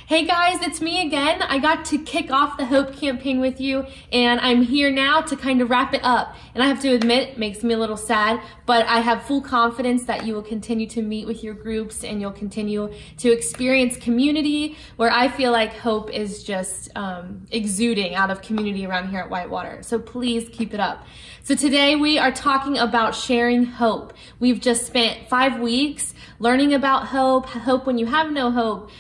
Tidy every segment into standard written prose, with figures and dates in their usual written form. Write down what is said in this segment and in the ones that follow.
Hey guys, it's me again. I got to kick off the Hope campaign with you, and I'm here now to kind of wrap it up. And I have to admit, it makes me a little sad, but I have full confidence that you will continue to meet with your groups and you'll continue to experience community where I feel like hope is just exuding out of community around here at Whitewater. So please keep it up. So today we are talking about sharing hope. We've just spent 5 weeks learning about hope, hope when you have no hope.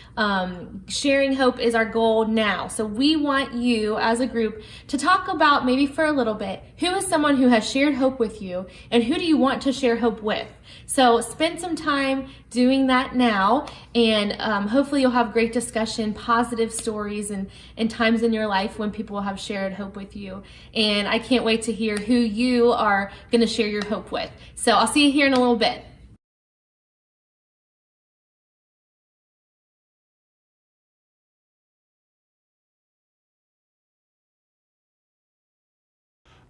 Sharing hope is our goal now. So we want you as a group to talk about, maybe for a little bit, who is someone who has shared hope with you and who do you want to share hope with? So spend some time doing that now, and hopefully you'll have great discussion, positive stories, and times in your life when people have shared hope with you. And I can't wait to hear who you are going to share your hope with. So I'll see you here in a little bit.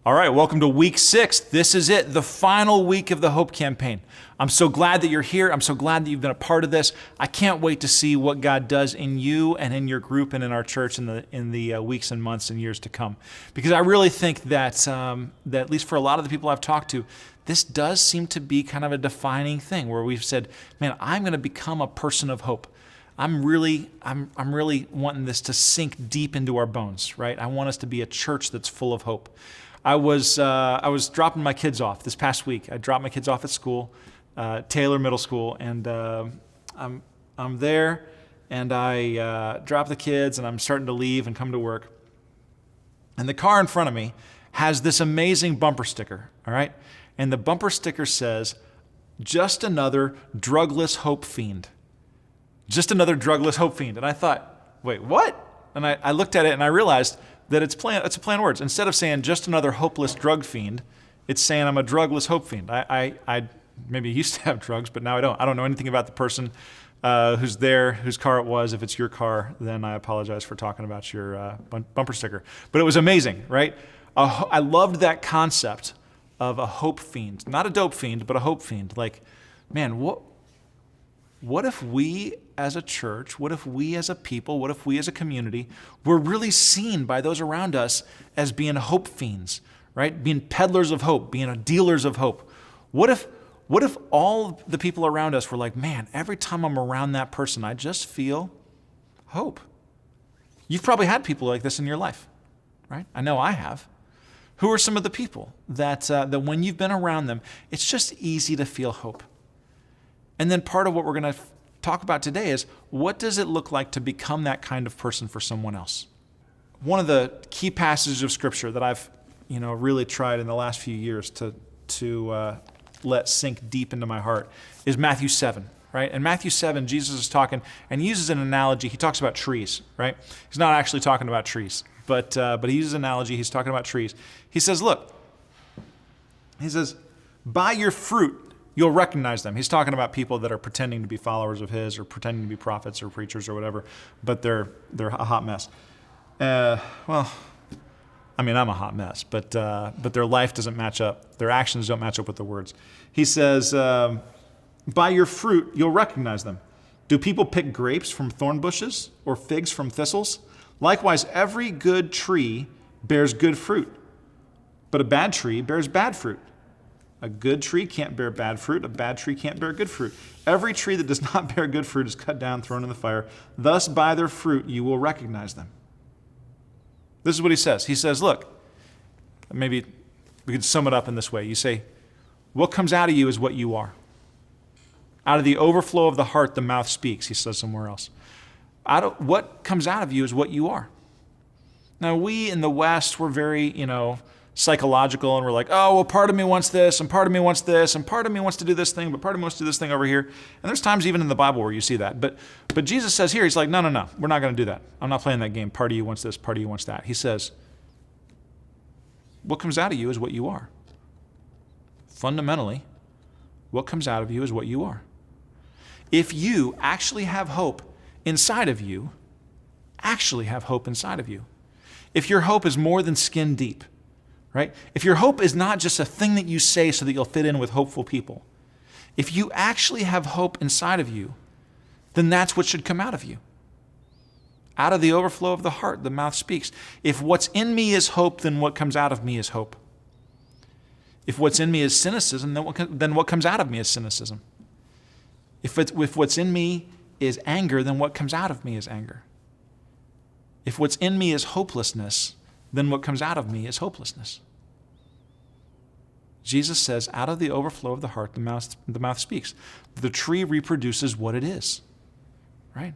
All right, welcome to week 6. This is it, the final week of the Hope campaign. I'm so glad that you're here. I'm so glad that you've been a part of this. I can't wait to see what God does in you and in your group and in our church in the weeks and months and years to come. Because I really think that at least for a lot of the people I've talked to, this does seem to be kind of a defining thing where we've said, man, I'm going to become a person of hope. I'm really wanting this to sink deep into our bones, right? I want us to be a church that's full of hope. I was dropping my kids off this past week. I dropped my kids off at school, Taylor Middle School, and I'm there, and I drop the kids, and I'm starting to leave and come to work. And the car in front of me has this amazing bumper sticker, all right? And the bumper sticker says, "Just another drugless hope fiend." Just another drugless hope fiend. And I thought, wait, what? And I looked at it, and I realized that it's a play on words. Instead of saying just another hopeless drug fiend, it's saying I'm a drugless hope fiend. I maybe used to have drugs, but now I don't. I don't know anything about the person who's there, whose car it was. If it's your car, then I apologize for talking about your bumper sticker. But it was amazing, right? I loved that concept of a hope fiend. Not a dope fiend, but a hope fiend. Like, man, what if we as a church, what if we as a people, what if we as a community were really seen by those around us as being hope fiends, right? Being peddlers of hope, being dealers of hope. What if all the people around us were like, man, every time I'm around that person, I just feel hope. You've probably had people like this in your life, right? I know I have. Who are some of the people that when you've been around them, it's just easy to feel hope? And then part of what we're going to talk about today is, what does it look like to become that kind of person for someone else? One of the key passages of Scripture that I've really tried in the last few years to let sink deep into my heart is Matthew 7, right? In Matthew 7, Jesus is talking, and he uses an analogy. He talks about trees, right? He's not actually talking about trees, but he uses an analogy. He's talking about trees. He says, look, by your fruit, you'll recognize them. He's talking about people that are pretending to be followers of his or pretending to be prophets or preachers or whatever, but they're a hot mess. Well, I mean, I'm a hot mess, but their life doesn't match up. Their actions don't match up with the words. He says, by your fruit, you'll recognize them. Do people pick grapes from thorn bushes or figs from thistles? Likewise, every good tree bears good fruit, but a bad tree bears bad fruit. A good tree can't bear bad fruit. A bad tree can't bear good fruit. Every tree that does not bear good fruit is cut down, thrown in the fire. Thus, by their fruit, you will recognize them. This is what he says. He says, look, maybe we could sum it up in this way. You say, what comes out of you is what you are. Out of the overflow of the heart, the mouth speaks, he says somewhere else. What comes out of you is what you are. Now, we in the West, we're very, psychological, and we're like, oh, well, part of me wants this, and part of me wants this, and part of me wants to do this thing, but part of me wants to do this thing over here. And there's times even in the Bible where you see that. But Jesus says here, he's like, no, we're not going to do that. I'm not playing that game. Part of you wants this, part of you wants that. He says, what comes out of you is what you are. Fundamentally, what comes out of you is what you are. If you actually have hope inside of you, if your hope is more than skin deep, right? If your hope is not just a thing that you say so that you'll fit in with hopeful people, if you actually have hope inside of you, then that's what should come out of you. Out of the overflow of the heart, the mouth speaks. If what's in me is hope, then what comes out of me is hope. If what's in me is cynicism, then what comes out of me is cynicism. If what's in me is anger, then what comes out of me is anger. If what's in me is hopelessness, then what comes out of me is hopelessness. Jesus says, out of the overflow of the heart, the mouth speaks. The tree reproduces what it is, right?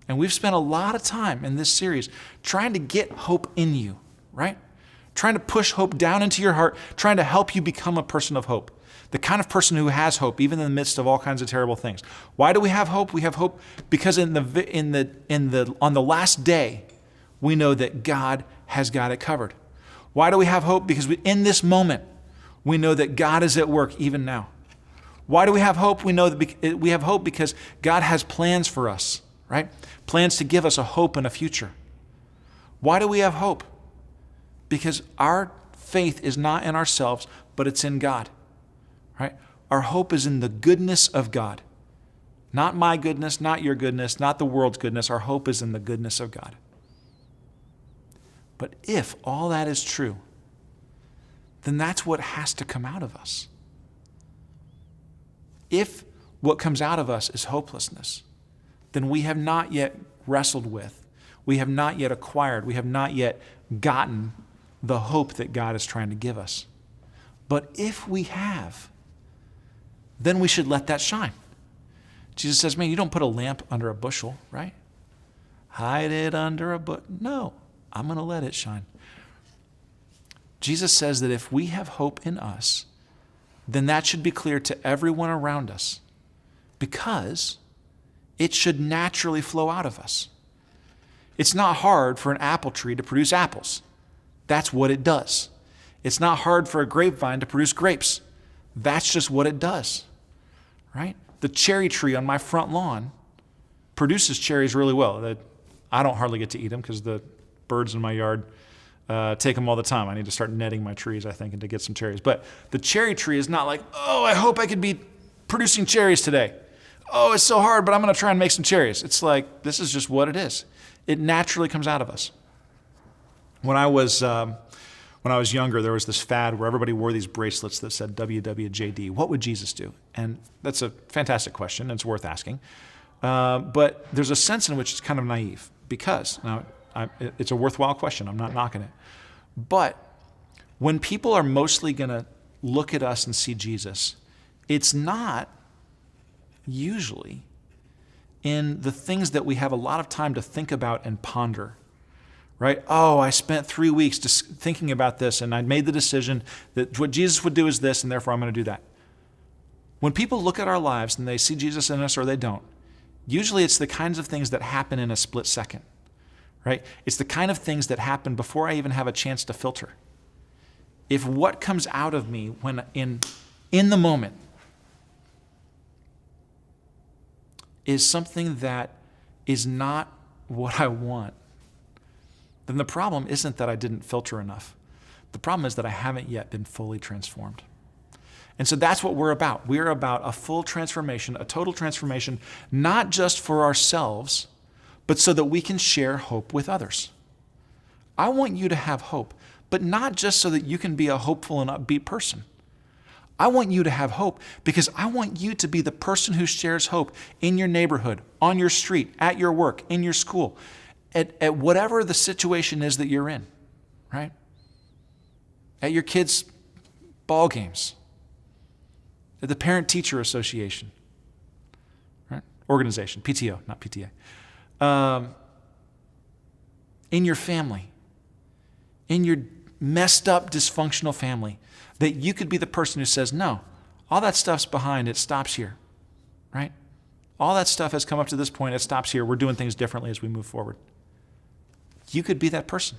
And we've spent a lot of time in this series trying to get hope in you, right? Trying to push hope down into your heart, trying to help you become a person of hope. The kind of person who has hope, even in the midst of all kinds of terrible things. Why do we have hope? We have hope because on the last day, we know that God has got it covered. Why do we have hope? Because in this moment, we know that God is at work even now. Why do we have hope? We know that we have hope because God has plans for us, right? Plans to give us a hope and a future. Why do we have hope? Because our faith is not in ourselves, but it's in God, right? Our hope is in the goodness of God. Not my goodness, not your goodness, not the world's goodness. Our hope is in the goodness of God. But if all that is true, then that's what has to come out of us. If what comes out of us is hopelessness, then we have not yet wrestled with, we have not yet acquired, we have not yet gotten the hope that God is trying to give us. But if we have, then we should let that shine. Jesus says, man, you don't put a lamp under a bushel, right? Hide it under a bushel. No, I'm going to let it shine. Jesus says that if we have hope in us, then that should be clear to everyone around us because it should naturally flow out of us. It's not hard for an apple tree to produce apples. That's what it does. It's not hard for a grapevine to produce grapes. That's just what it does, right? The cherry tree on my front lawn produces cherries really well. I don't hardly get to eat them because the birds in my yard take them all the time. I need to start netting my trees, I think, and to get some cherries. But the cherry tree is not like, oh, I hope I could be producing cherries today. Oh, it's so hard, but I'm going to try and make some cherries. It's like, this is just what it is. It naturally comes out of us. When I was younger, there was this fad where everybody wore these bracelets that said WWJD. What would Jesus do? And that's a fantastic question, and it's worth asking. But there's a sense in which it's kind of naive because, now, it's a worthwhile question. I'm not knocking it. But when people are mostly going to look at us and see Jesus, it's not usually in the things that we have a lot of time to think about and ponder. Right? Oh, I spent 3 weeks just thinking about this and I made the decision that what Jesus would do is this and therefore I'm going to do that. When people look at our lives and they see Jesus in us or they don't, usually it's the kinds of things that happen in a split second. Right? It's the kind of things that happen before I even have a chance to filter. If what comes out of me when in the moment is something that is not what I want, then the problem isn't that I didn't filter enough. The problem is that I haven't yet been fully transformed. And so that's what we're about. We're about a full transformation, a total transformation, not just for ourselves, but so that we can share hope with others. I want you to have hope, but not just so that you can be a hopeful and upbeat person. I want you to have hope because I want you to be the person who shares hope in your neighborhood, on your street, at your work, in your school, at whatever the situation is that you're in, right? At your kids' ball games, at the Parent-Teacher Association, right? Organization, PTO, not PTA. In your family, in your messed up, dysfunctional family, that you could be the person who says, no, all that stuff's behind, it stops here, right? All that stuff has come up to this point, it stops here. We're doing things differently as we move forward. You could be that person.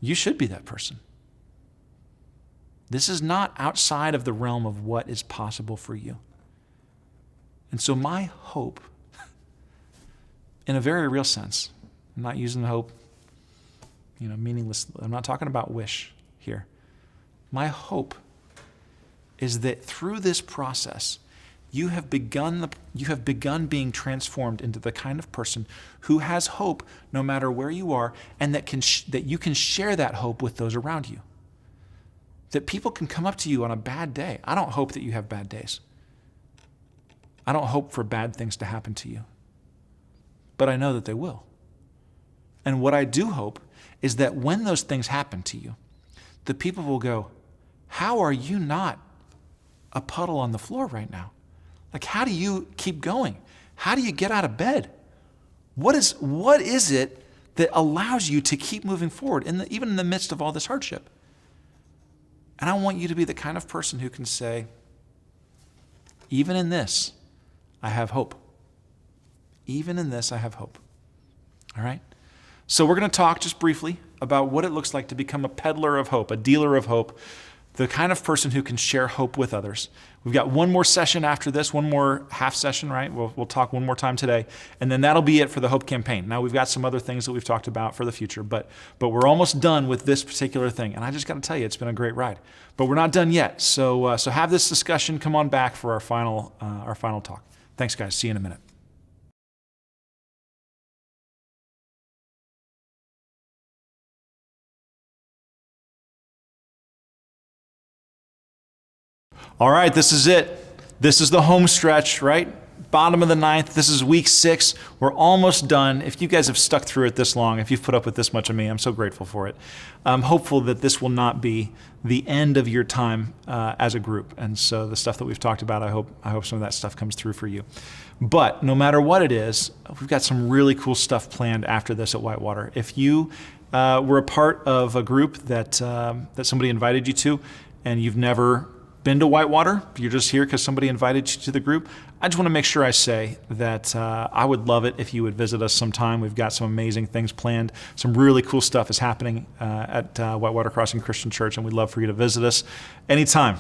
You should be that person. This is not outside of the realm of what is possible for you. And so my hope, in a very real sense, I'm not using hope, meaningless. I'm not talking about wish here. My hope is that through this process, you have begun being transformed into the kind of person who has hope no matter where you are, and that you can share that hope with those around you. That people can come up to you on a bad day. I don't hope that you have bad days. I don't hope for bad things to happen to you. But I know that they will. And what I do hope is that when those things happen to you, the people will go, how are you not a puddle on the floor right now? Like, how do you keep going? How do you get out of bed? What is it that allows you to keep moving forward, even in the midst of all this hardship? And I want you to be the kind of person who can say, even in this, I have hope. Even in this, I have hope. All right? So we're going to talk just briefly about what it looks like to become a peddler of hope, a dealer of hope, the kind of person who can share hope with others. We've got one more session after this, one more half session, right? We'll talk one more time today, and then that'll be it for the Hope Campaign. Now we've got some other things that we've talked about for the future, but we're almost done with this particular thing, and I just got to tell you, it's been a great ride. But we're not done yet, so have this discussion. Come on back for our final talk. Thanks, guys. See you in a minute. All right, this is it. This is the home stretch, right? Bottom of the ninth. This is week 6. We're almost done. If you guys have stuck through it this long, if you've put up with this much of me, I'm so grateful for it. I'm hopeful that this will not be the end of your time as a group. And so the stuff that we've talked about, I hope some of that stuff comes through for you. But no matter what it is, we've got some really cool stuff planned after this at Whitewater. If you were a part of a group that somebody invited you to, and you've never been to Whitewater, you're just here because somebody invited you to the group, I just want to make sure I say that I would love it if you would visit us sometime. We've got some amazing things planned. Some really cool stuff is happening at Whitewater Crossing Christian Church, and we'd love for you to visit us anytime.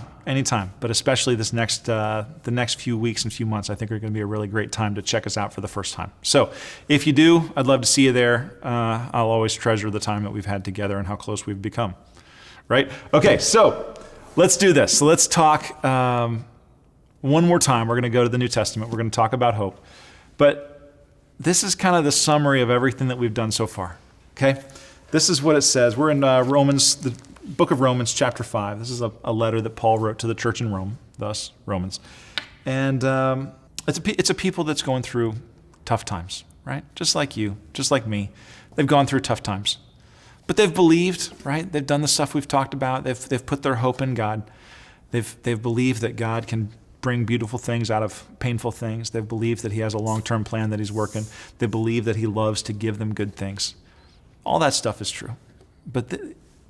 But especially the next few weeks and few months, I think are going to be a really great time to check us out for the first time. So if you do, I'd love to see you there. I'll always treasure the time that we've had together and how close we've become. Right? Okay, so let's do this. So let's talk one more time. We're going to go to the New Testament. We're going to talk about hope. But this is kind of the summary of everything that we've done so far. Okay? This is what it says. We're in Romans, the book of Romans, chapter 5. This is a letter that Paul wrote to the church in Rome, thus Romans. And it's a people that's going through tough times, right? Just like you, just like me. They've gone through tough times. But they've believed, right? They've done the stuff we've talked about. They've put their hope in God. They've believed that God can bring beautiful things out of painful things. They've believed that he has a long-term plan that he's working. They believe that he loves to give them good things. All that stuff is true. But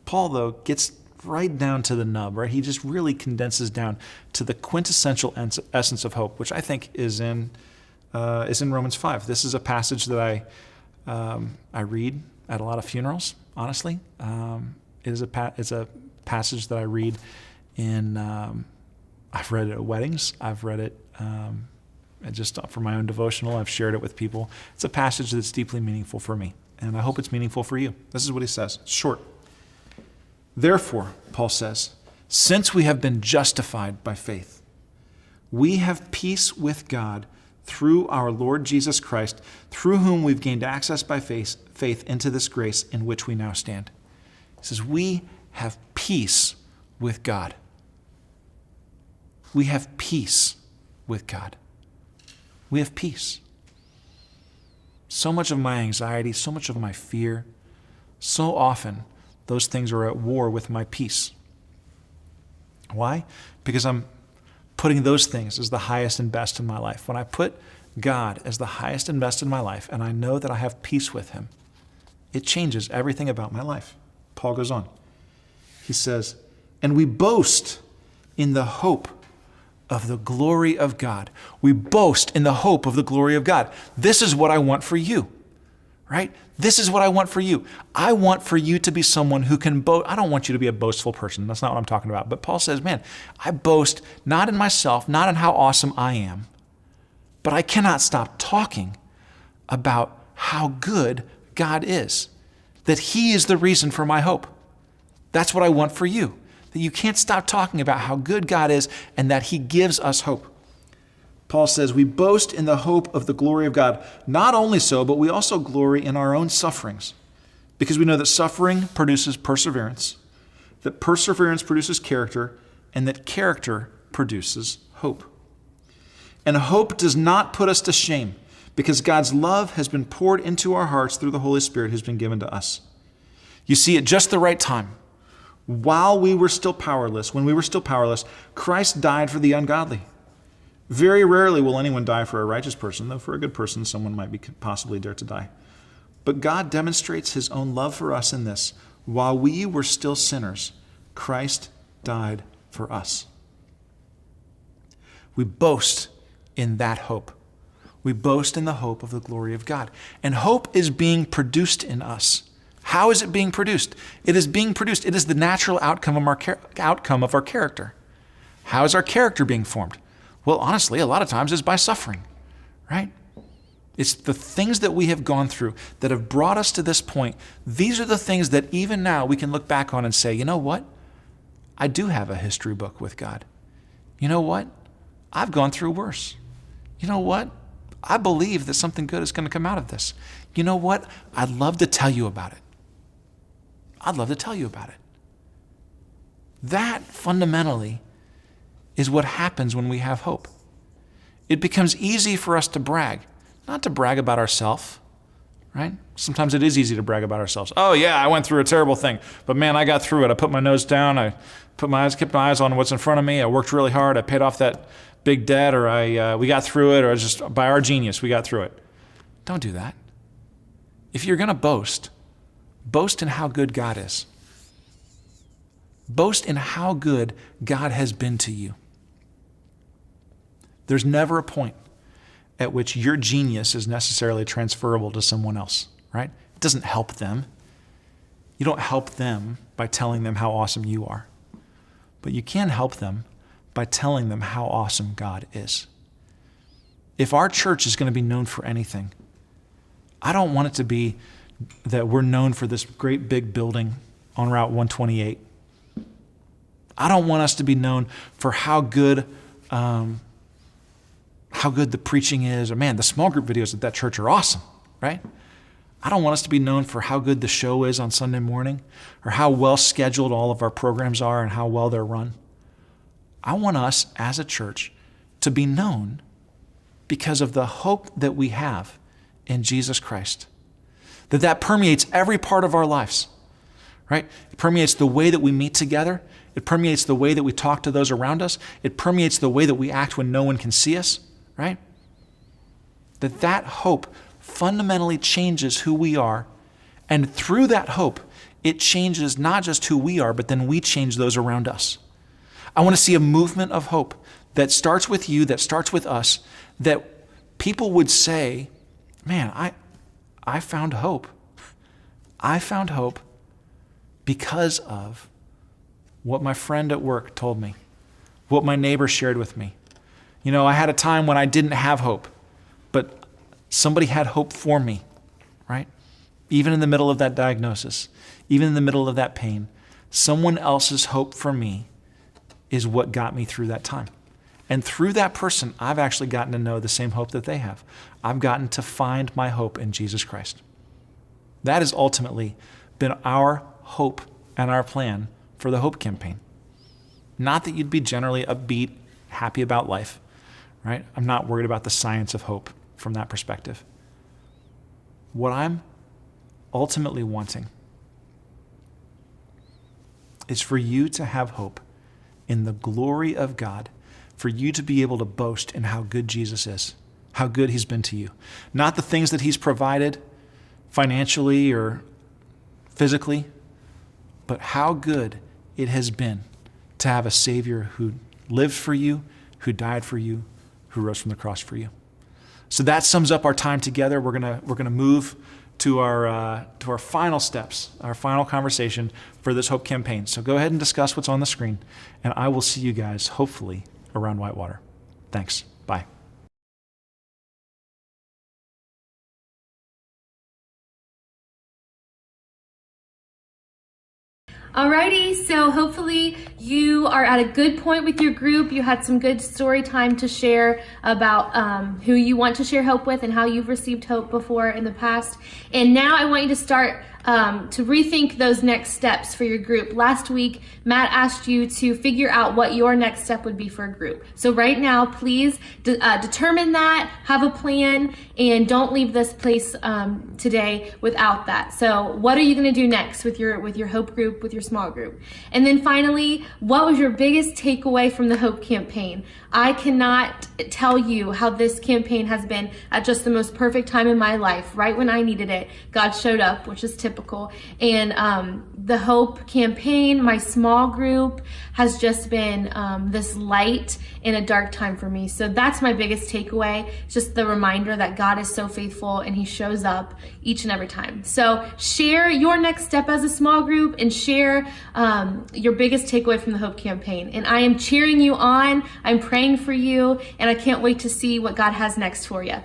Paul, though, gets right down to the nub, right? He just really condenses down to the quintessential essence of hope, which I think is in Romans 5. This is a passage that I read at a lot of funerals, honestly. It's a passage that I read I've read it at weddings. I've read it just for my own devotional. I've shared it with people. It's a passage that's deeply meaningful for me, and I hope it's meaningful for you. This is what he says. It's short. Therefore, Paul says, since we have been justified by faith, we have peace with God through our Lord Jesus Christ, through whom we've gained access by faith into this grace in which we now stand. He says, we have peace with God. We have peace with God. We have peace. So much of my anxiety, so much of my fear, so often those things are at war with my peace. Why? Because I'm putting those things as the highest and best in my life. When I put God as the highest and best in my life, and I know that I have peace with him, it changes everything about my life. Paul goes on. He says, and we boast in the hope of the glory of God. We boast in the hope of the glory of God. This is what I want for you, right? This is what I want for you. I want for you to be someone who can boast. I don't want you to be a boastful person. That's not what I'm talking about. But Paul says, man, I boast not in myself, not in how awesome I am, but I cannot stop talking about how good God is, that he is the reason for my hope. That's what I want for you, that you can't stop talking about how good God is and that he gives us hope. Paul says, we boast in the hope of the glory of God. Not only so, but we also glory in our own sufferings, because we know that suffering produces perseverance, that perseverance produces character, and that character produces hope. And hope does not put us to shame, because God's love has been poured into our hearts through the Holy Spirit who's been given to us. You see, at just the right time, while we were still powerless, when we were still powerless, Christ died for the ungodly. Very rarely will anyone die for a righteous person, though for a good person, someone might be possibly dare to die. But God demonstrates his own love for us in this. While we were still sinners, Christ died for us. We boast in that hope. We boast in the hope of the glory of God. And hope is being produced in us. How is it being produced? It is being produced. It is the natural outcome of our character. How is our character being formed? Well, honestly, a lot of times it's by suffering, right? It's the things that we have gone through that have brought us to this point. These are the things that even now we can look back on and say, you know what? I do have a history book with God. You know what? I've gone through worse. You know what? I believe that something good is going to come out of this. You know what? I'd love to tell you about it. I'd love to tell you about it. That fundamentally is what happens when we have hope. It becomes easy for us to brag, not to brag about ourselves, right? Sometimes it is easy to brag about ourselves. Oh yeah, I went through a terrible thing, but man, I got through it. I put my nose down. I kept my eyes on what's in front of me. I worked really hard. I paid off that big debt, or we got through it, or just by our genius, we got through it. Don't do that. If you're going to boast in how good God is. Boast in how good God has been to you. There's never a point at which your genius is necessarily transferable to someone else, right? It doesn't help them. You don't help them by telling them how awesome you are. But you can help them by telling them how awesome God is. If our church is going to be known for anything, I don't want it to be that we're known for this great big building on Route 128. I don't want us to be known for how good the preaching is, or man, the small group videos at that church are awesome, right? I don't want us to be known for how good the show is on Sunday morning, or how well scheduled all of our programs are and how well they're run. I want us as a church to be known because of the hope that we have in Jesus Christ. That permeates every part of our lives, right? It permeates the way that we meet together. It permeates the way that we talk to those around us. It permeates the way that we act when no one can see us, right? That hope fundamentally changes who we are. And through that hope, it changes not just who we are, but then we change those around us. I want to see a movement of hope that starts with you, that starts with us, that people would say, man, I found hope. I found hope because of what my friend at work told me, what my neighbor shared with me. You know, I had a time when I didn't have hope, but somebody had hope for me, right? Even in the middle of that diagnosis, even in the middle of that pain, someone else's hope for me is what got me through that time. And through that person, I've actually gotten to know the same hope that they have. I've gotten to find my hope in Jesus Christ. That has ultimately been our hope and our plan for the Hope Campaign. Not that you'd be generally upbeat, happy about life, right? I'm not worried about the science of hope from that perspective. What I'm ultimately wanting is for you to have hope in the glory of God, for you to be able to boast in how good Jesus is, how good he's been to you. Not the things that he's provided financially or physically, but how good it has been to have a Savior who lived for you, who died for you, who rose from the cross for you. So that sums up our time together. We're gonna move to our final steps, our final conversation for this Hope Campaign. So go ahead and discuss what's on the screen, and I will see you guys hopefully around Whitewater. Thanks. Bye. Alrighty, so hopefully you are at a good point with your group. You had some good story time to share about who you want to share hope with and how you've received hope before in the past. And now I want you to start to rethink those next steps for your group. Last week, Matt asked you to figure out what your next step would be for a group. So right now, please determine that, have a plan, and don't leave this place today without that. So what are you going to do next with your hope group, with your small group? And then finally, what was your biggest takeaway from the Hope Campaign? I cannot tell you how this campaign has been at just the most perfect time in my life. Right when I needed it, God showed up, which is typical. And the Hope Campaign, my small group, has just been this light in a dark time for me. So that's my biggest takeaway, just the reminder that God is so faithful and He shows up each and every time. So share your next step as a small group and share your biggest takeaway from the Hope Campaign. And I am cheering you on. I'm praying for you, and I can't wait to see what God has next for you.